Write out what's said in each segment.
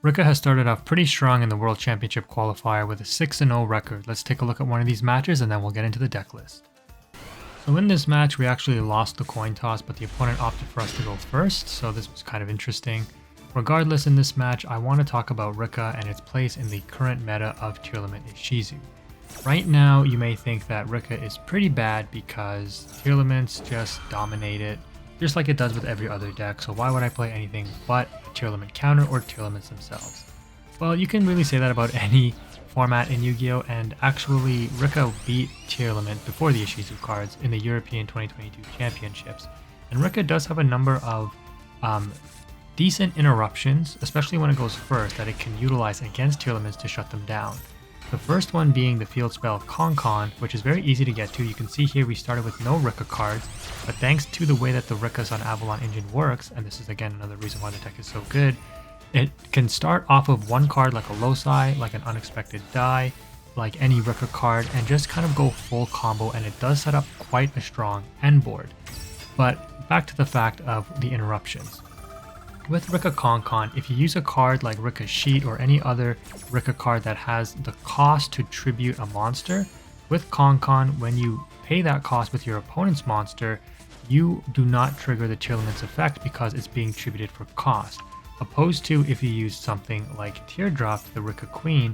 Rikka has started off pretty strong in the World Championship qualifier with a 6-0 record. Let's take a look at one of these matches and then we'll get into the deck list. So in this match, we actually lost the coin toss, but the opponent opted for us to go first, so this was kind of interesting. Regardless, in this match, I want to talk about Rikka and its place in the current meta of Tearlament ISHIZU. Right now, you may think that Rikka is pretty bad because Tearlaments just dominate it, just like it does with every other deck, so why would I play anything but a Tearlament counter or Tearlaments themselves? Well, you can really say that about any format in Yu-Gi-Oh! And actually, Rikka beat Tearlament before the ISHIZU cards in the European 2022 Championships, and Rikka does have a number of decent interruptions, especially when it goes first, that it can utilize against Tearlaments to shut them down. The first one being the field spell Con, which is very easy to get to. You can see here we started with no Rikka cards, but thanks to the way that the Rikkas on Avalon Engine works, and this is again another reason why the deck is so good, it can start off of one card like a Loci, like an Unexpected Die, like any Rikka card, and just kind of go full combo, and it does set up quite a strong end board. But back to the fact of the interruptions. With Rikka Con, if you use a card like Rikka Sheet or any other Rikka card that has the cost to tribute a monster, with Con, when you pay that cost with your opponent's monster, you do not trigger the Tearlaments effect because it's being tributed for cost. Opposed to if you use something like Teardrop, the Rikka Queen,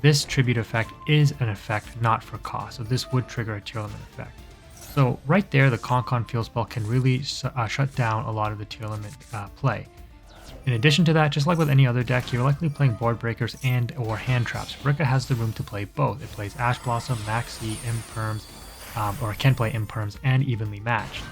this tribute effect is an effect not for cost, so this would trigger a Tearlament effect. So right there, the Con field spell can really shut down a lot of the Tearlament play. In addition to that, just like with any other deck, you're likely playing board breakers and or hand traps. Rikka has the room to play both. It plays Ash Blossom, Maxi, Imperms, or it can play Imperms and evenly matched.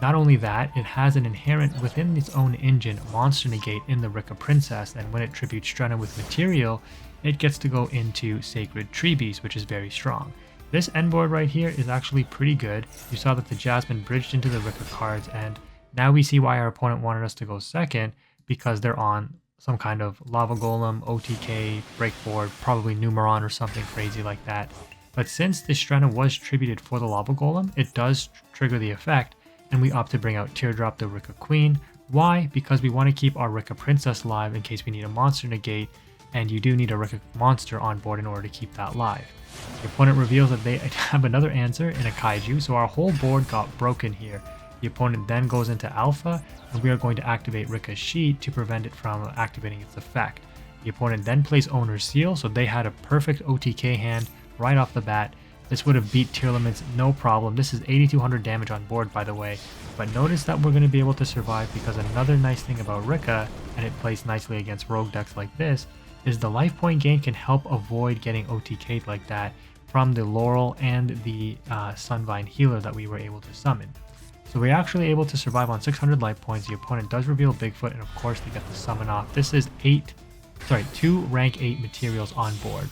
Not only that, it has an inherent within its own engine monster negate in the Rikka Princess, and when it tributes Strenna with material, it gets to go into Sacred Tree Beast, which is very strong. This end board right here is actually pretty good. You saw that the Jasmine bridged into the Rikka cards, and now we see why our opponent wanted us to go second, because they're on some kind of Lava Golem, OTK, Breakboard, probably Numeron or something crazy like that. But since this Strenna was tributed for the Lava Golem, it does trigger the effect, and we opt to bring out Teardrop, the Rikka Queen. Why? Because we want to keep our Rikka Princess live in case we need a monster negate, and you do need a Rikka monster on board in order to keep that live. The opponent reveals that they have another answer in a Kaiju, so our whole board got broken here. The opponent then goes into Alpha, and we are going to activate Rikka's Sheet to prevent it from activating its effect. The opponent then plays Owner's Seal, so they had a perfect OTK hand right off the bat. This would have beat Tearlaments no problem. This is 8200 damage on board, by the way, but notice that we're going to be able to survive because another nice thing about Rikka, and it plays nicely against rogue decks like this, is the life point gain can help avoid getting OTK'd like that from the Laurel and the Sunvine healer that we were able to summon. So we're actually able to survive on 600 life points. The opponent does reveal Bigfoot, and of course they get the summon off. This is 2 rank 8 materials on board.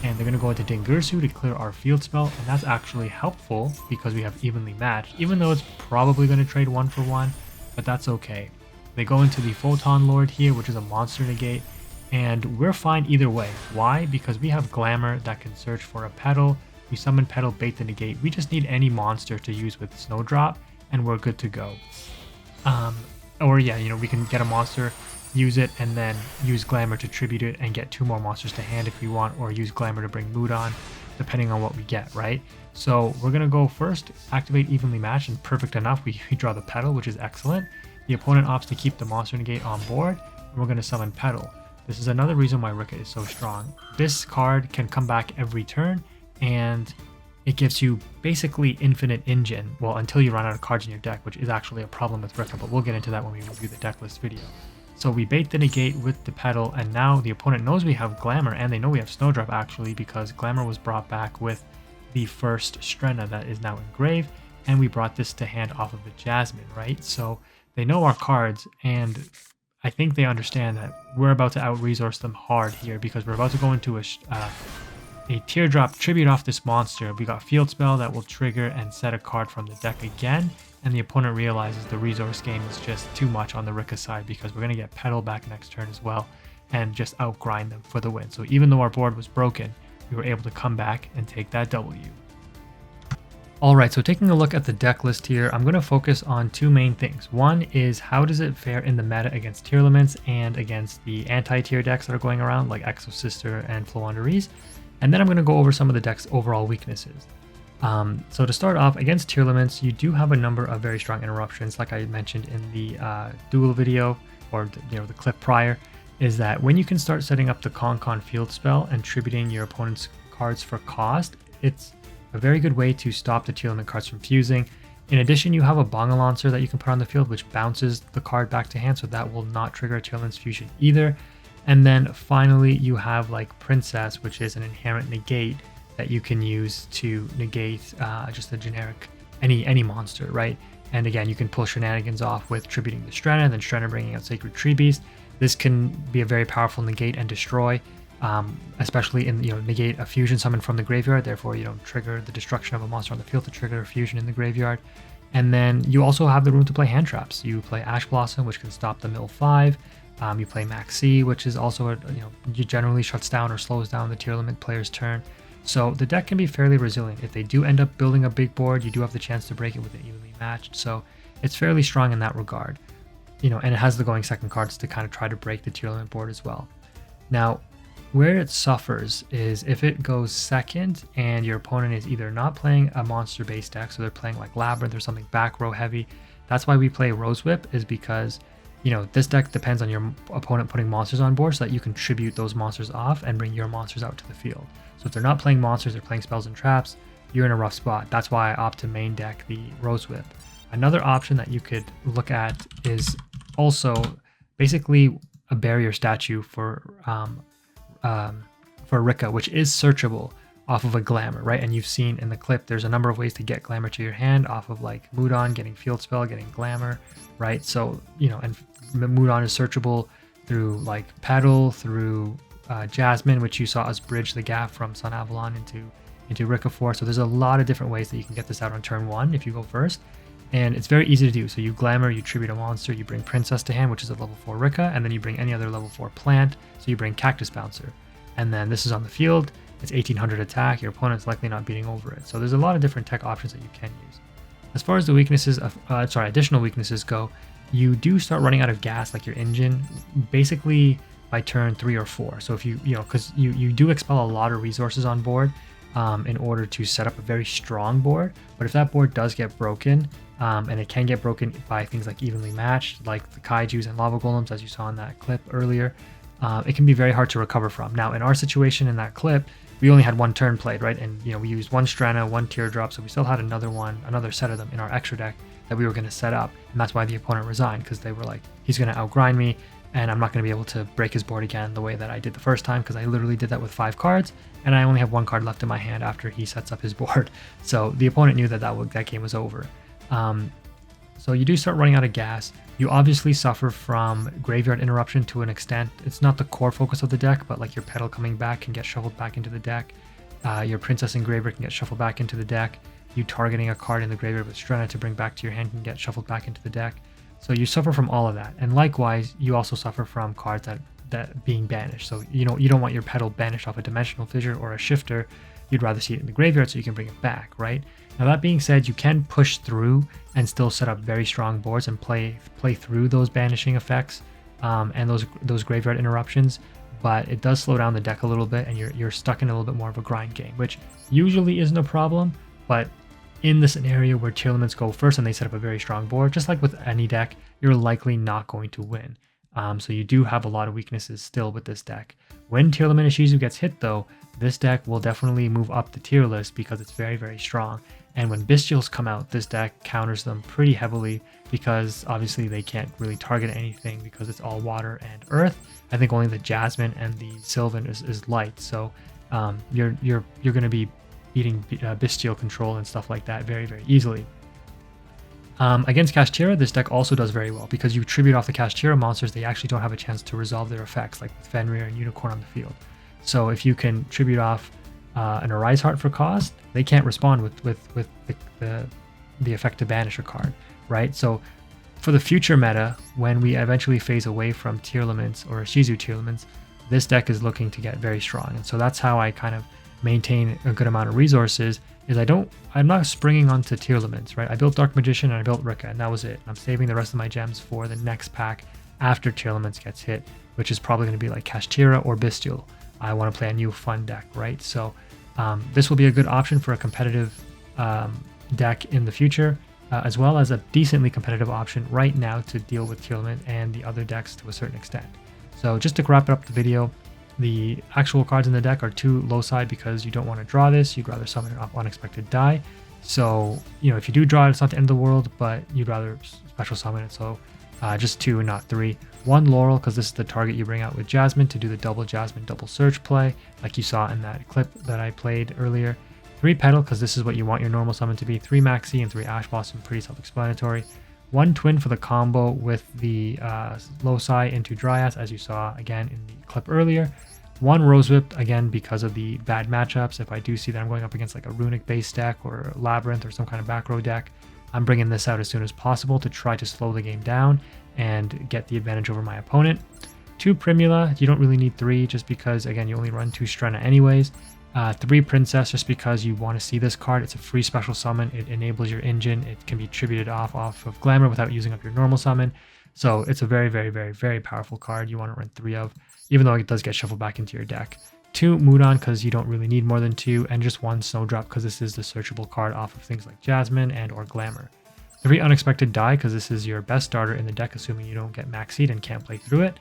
And they're going to go into Dingirsu to clear our field spell, and that's actually helpful because we have evenly matched, even though it's probably going to trade 1 for 1, but that's okay. They go into the Photon Lord here, which is a monster negate, and we're fine either way. Why? Because we have Glamour that can search for a Petal. We summon Petal, bait the negate. We just need any monster to use with Snowdrop, and we're good to go. Or yeah, we can get a monster, use it, and then use Glamour to tribute it and get 2 more monsters to hand if we want, or use Glamour to bring Mood on, depending on what we get, right? So we're going to go first, activate evenly matched, and perfect enough, we draw the Petal, which is excellent. The opponent opts to keep the monster negate on board, and we're going to summon Petal. This is another reason why Rikka is so strong. This card can come back every turn, and it gives you basically infinite engine, well, until you run out of cards in your deck, which is actually a problem with Rikka, but we'll get into that when we review the deck list video. So we bait the negate with the Petal, and now the opponent knows we have Glamour, and they know we have Snowdrop actually, because Glamour was brought back with the first Strenna that is now engraved, and we brought this to hand off of the Jasmine, right? So they know our cards, and I think they understand that we're about to out-resource them hard here, because we're about to go into a Teardrop tribute off this monster. We got Field Spell that will trigger and set a card from the deck again, and the opponent realizes the resource gain is just too much on the Rikka side because we're going to get Petal back next turn as well and just outgrind them for the win. So even though our board was broken, we were able to come back and take that W. Alright, so taking a look at the deck list here, I'm going to focus on two main things. One is how does it fare in the meta against Tearlaments and against the anti-tier decks that are going around like Exosister and Floowandereeze. And then I'm going to go over some of the deck's overall weaknesses. So to start off, against Tearlaments, you do have a number of very strong interruptions, like I mentioned in the duel video, or the clip prior, is that when you can start setting up the Con field spell and tributing your opponent's cards for cost, it's a very good way to stop the Tearlament cards from fusing. In addition, you have a Bongalancer that you can put on the field, which bounces the card back to hand, so that will not trigger a Tearlament's fusion either. And then finally, you have like Princess, which is an inherent negate that you can use to negate just a generic any monster, right? And again, you can pull shenanigans off with tributing the Strenna, then Strenna bringing out Sacred Tree Beast. This can be a very powerful negate and destroy, especially in negate a fusion summon from the graveyard. Therefore, you don't trigger the destruction of a monster on the field to trigger a fusion in the graveyard. And then you also have the room to play hand traps. You play Ash Blossom, which can stop the mill 5. You play Maxi, which is also generally shuts down or slows down the Tearlament player's turn. So the deck can be fairly resilient. If they do end up building a big board, you do have the chance to break it with an evenly matched. So it's fairly strong in that regard. And it has the going second cards to kind of try to break the Tearlament board as well. Now, where it suffers is if it goes second and your opponent is either not playing a monster-based deck, so they're playing like Labyrinth or something back row heavy. That's why we play Rose Whip, is because this deck depends on your opponent putting monsters on board so that you can tribute those monsters off and bring your monsters out to the field. So if they're not playing monsters, they're playing spells and traps, you're in a rough spot. That's why I opt to main deck the Rose Whip. Another option that you could look at is also basically a barrier statue for Rikka, which is searchable off of a Glamour, right? And you've seen in the clip, there's a number of ways to get Glamour to your hand off of like Mudon, getting Field Spell, getting Glamour, right? So, and Mudon is searchable through like Petal, through Jasmine, which you saw us bridge the gap from Sunavalon into Rikka 4. So there's a lot of different ways that you can get this out on turn 1 if you go first. And it's very easy to do. So you Glamour, you tribute a monster, you bring Princess to hand, which is a level 4 Rikka, and then you bring any other level 4 plant, so you bring Cactus Bouncer. And then this is on the field, it's 1800 attack, your opponent's likely not beating over it. So there's a lot of different tech options that you can use. As far as the weaknesses of, additional weaknesses go, you do start running out of gas, like your engine, basically by turn 3 or 4. So if because you do expel a lot of resources on board in order to set up a very strong board. But if that board does get broken, and it can get broken by things like evenly matched, like the Kaijus and Lava Golems, as you saw in that clip earlier, it can be very hard to recover from. Now, in our situation in that clip, we only had one turn played, right? And we used one Strenna, one Teardrop, so we still had another set of them in our extra deck that we were going to set up, and that's why the opponent resigned, because they were like, he's going to outgrind me, and I'm not going to be able to break his board again the way that I did the first time, because I literally did that with 5 cards, and I only have 1 card left in my hand after he sets up his board. So the opponent knew that game was over. So you do start running out of gas. You obviously suffer from graveyard interruption to an extent. It's not the core focus of the deck, but like your Petal coming back can get shuffled back into the deck. Your Princess Engraver can get shuffled back into the deck. You targeting a card in the graveyard with Strenna to bring back to your hand can get shuffled back into the deck. So you suffer from all of that. And likewise, you also suffer from cards that being banished. So you don't want your Petal banished off a Dimensional Fissure or a Shifter. You'd rather see it in the graveyard so you can bring it back, right? Now that being said, you can push through and still set up very strong boards and play through those banishing effects and those graveyard interruptions, but it does slow down the deck a little bit, and you're stuck in a little bit more of a grind game, which usually isn't a problem. But in the scenario where Tearlaments go first and they set up a very strong board, just like with any deck, you're likely not going to win. So you do have a lot of weaknesses still with this deck. When Tearlament ISHIZU gets hit though, this deck will definitely move up the tier list because it's very, very strong. And when Bestials come out, this deck counters them pretty heavily because obviously they can't really target anything because it's all water and earth. I think only the Jasmine and the Sylvan is light. So you're going to be beating Bestial control and stuff like that very, very easily. Against Kashtira, this deck also does very well because you tribute off the Kashtira monsters. They actually don't have a chance to resolve their effects, like with Fenrir and Unicorn on the field. So if you can tribute off an Arise Heart for cost, they can't respond with the effect to banish a card, right? So for the future meta, when we eventually phase away from Tearlaments or ISHIZU Tearlaments, this deck is looking to get very strong. And so that's how I kind of maintain a good amount of resources is I'm not springing onto Tearlaments, right? I built Dark Magician and I built Rikka, and that was it. I'm saving the rest of my gems for the next pack after Tearlaments gets hit, which is probably going to be like Kashtira or Bestial. I want to play a new fun deck, right? So this will be a good option for a competitive deck in the future, as well as a decently competitive option right now to deal with Tearlament and the other decks to a certain extent. So just to wrap up the video, the actual cards in the deck are too low side because you don't want to draw this. You'd rather summon an unexpected die. So, if you do draw it, it's not the end of the world, but you'd rather special summon it. So just 2 and not 3. 1 Laurel, because this is the target you bring out with Jasmine to do the double Jasmine, double Search play, like you saw in that clip that I played earlier. 3 Petal, because this is what you want your normal summon to be. 3 Maxi and 3 Ash Blossom, pretty self-explanatory. 1 Twin for the combo with the Loci into Dryas, as you saw again in the clip earlier. 1 Rose Whip, again because of the bad matchups. If I do see that I'm going up against like a Runic base deck or Labyrinth or some kind of back row deck, I'm bringing this out as soon as possible to try to slow the game down and get the advantage over my opponent. 2 Primula, you don't really need 3 just because, again, you only run 2 Strenna anyways. 3 Princess, just because you want to see this card. It's a free special summon. It enables your engine. It can be tributed off of Glamour without using up your normal summon. So it's a very, very, very, very powerful card you want to run 3 of, even though it does get shuffled back into your deck. 2 Mudan, because you don't really need more than 2, and just 1 Snowdrop, because this is the searchable card off of things like Jasmine and or Glamour. 3 Unexpected Die, because this is your best starter in the deck, assuming you don't get maxied and can't play through it.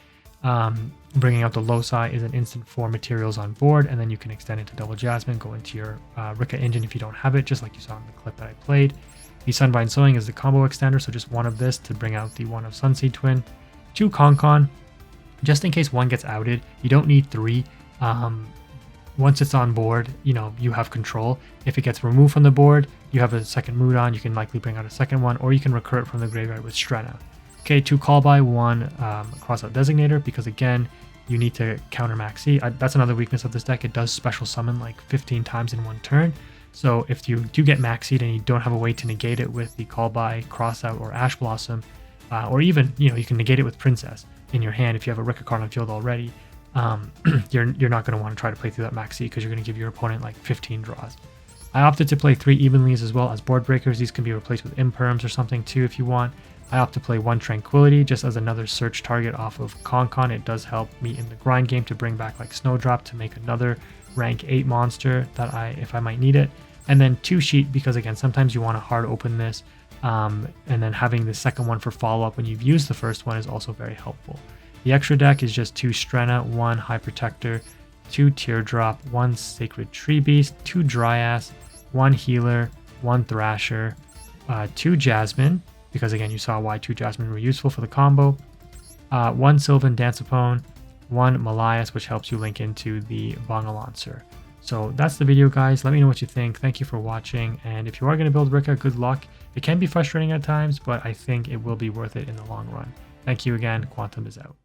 Bringing out the Loci is an instant 4 materials on board, and then you can extend it to double Jasmine, go into your Rikka engine if you don't have it, just like you saw in the clip that I played. The Sunbind Sewing is the combo extender, so just 1 of this to bring out the 1 of Sunseed Twin. 2 Concon, just in case 1 gets outed. You don't need 3. Once it's on board, you have control. If it gets removed from the board, you have a second Mudan, you can likely bring out a second one, or you can recur it from the graveyard with Strenna. Okay, 2 Call by, 1 Crossout Designator, because again, you need to counter Maxi. That's another weakness of this deck. It does special summon like 15 times in 1 turn. So if you do get Maxied and you don't have a way to negate it with the Call by, Crossout, or Ash Blossom, or even, you can negate it with Princess in your hand if you have a Rikka card on field already, you're not going to want to try to play through that Maxi because you're going to give your opponent like 15 draws. I opted to play 3 Evenlies as well as board breakers. These can be replaced with Imperms or something too if you want. I opt to play 1 Tranquility just as another search target off of Concon. It does help me in the grind game to bring back like Snowdrop to make another rank 8 monster that if I might need it. And then 2 Sheet, because again, sometimes you want to hard open this, and then having the second one for follow-up when you've used the first one is also very helpful. The extra deck is just 2 Strenna, 1 High Protector, 2 Teardrop, 1 Sacred Tree Beast, 2 Dryas, 1 Healer, 1 Thrasher, 2 Jasmine, because again you saw why 2 Jasmine were useful for the combo, 1 Sylvan Dancepone, 1 Malias, which helps you link into the Bangalancer. So that's the video, guys. Let me know what you think. Thank you for watching, and if you are going to build Rikka, good luck. It can be frustrating at times, but I think it will be worth it in the long run. Thank you again. Quantum is out.